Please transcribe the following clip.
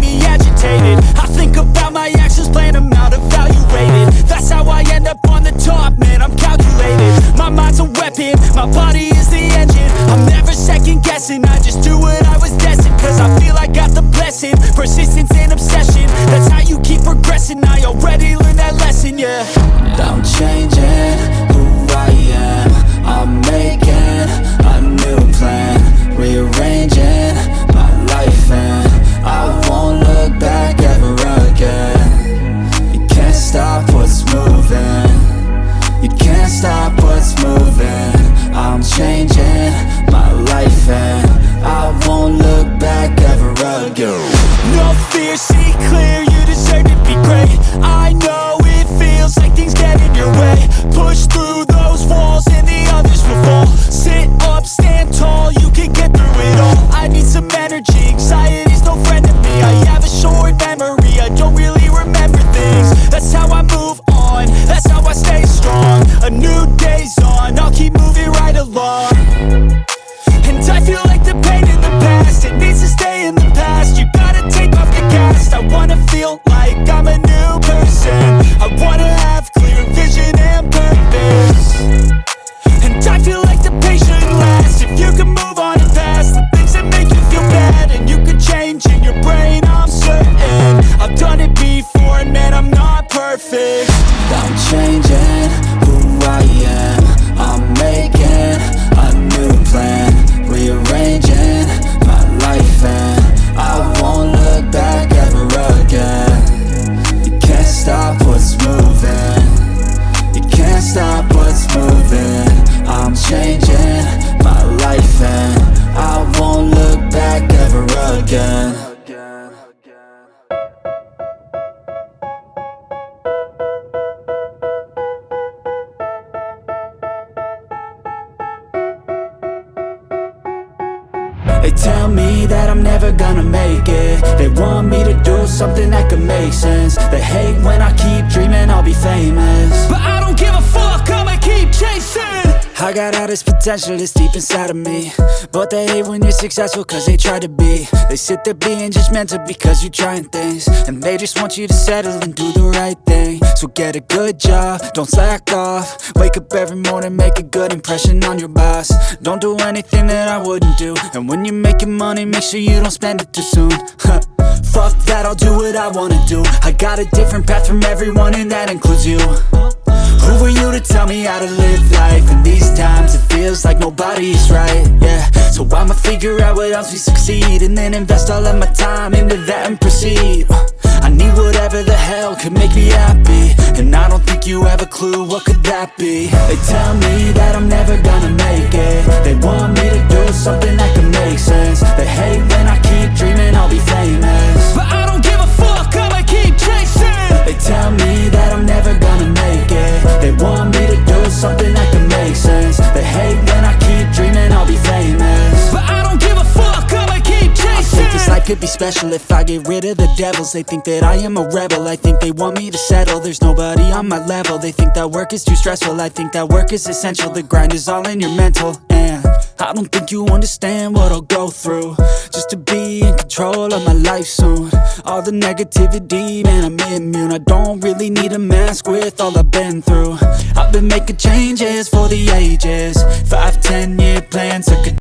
keep me agitated. I think about my actions, plan them out, evaluated. That's how I end up on the top, man, I'm calculated. My mind's a weapon, my body is the engine. I'm never second guessing, I just do what I was destined. Cause I feel I got the blessing, persistence and obsession. That's how you keep progressing, I already learned that lesson, yeah. I'm changing who I am, I'm making a new plan, rearranging my life and I won't look back ever again. You can't stop what's moving, you can't stop what's moving. I'm changing my life and I won't look back ever again. No fear, see clear, you deserve to be great. I know it feels like things get in your way. Push through those walls and the others will fall. Sit up, stand tall, you can get through it all. I need some energy, anxiety's no friend to me. I have a short memory, I don't really remember things. That's how I move on, that's how I stay strong. A new day's on, I'll keep moving right along. And I feel like the pain in the past, it needs to stay in the past. You gotta take off the cast. I wanna feel like I'm a new person. I wanna have clear vision and purpose. And I feel like the pain shouldn't last. If you can move on and past the things that make you feel bad, and you can change in your brain, I'm certain. I've done it before and man, I'm not perfect. I'm changing who I am, I'm making a new plan, rearranging my life and I won't look back ever again. You can't stop what's moving, you can't stop what's moving. I'm changing my life and I won't look back ever again. They tell me that I'm never gonna make it. They want me to do something that could make sense. They hate when I keep dreaming I'll be famous, but I don't give a fuck, I'ma keep chasing. I got all this potential that's deep inside of me, but they hate when you're successful cause they try to be. They sit there being judgmental because you're trying things, and they just want you to settle and do the right thing. So get a good job, don't slack off. Wake up every morning, make a good impression on your boss. Don't do anything that I wouldn't do, and when you're making money, make sure you don't spend it too soon. Fuck that, I'll do what I wanna do. I got a different path from everyone and that includes you. Who are you to tell me how to live life? In these times it feels like nobody's right, yeah. So I'ma figure out what else we succeed, and then invest all of my time into that and proceed. I need whatever the hell could make me happy, and I don't think you have a clue what could that be. They tell me that I'm never gonna make it. They want me to do something that could make sense. They hate when I keep dreaming I'll be famous, but I don't give a fuck, I'ma keep chasing. They tell me that I'm never gonna make it. They want me to do something that can make sense. They hate when I keep dreaming I'll be famous, but I don't give a fuck, I'ma keep chasing. I think this life could be special if I get rid of the devils. They think that I am a rebel, I think they want me to settle. There's nobody on my level, they think that work is too stressful. I think that work is essential, the grind is all in your mental. And I don't think you understand what I'll go through just to be in control of my life soon. All the negativity, man, I'm immune. I don't really need a mask with all I've been through. I've been making changes for the ages, 5-10 year plans that could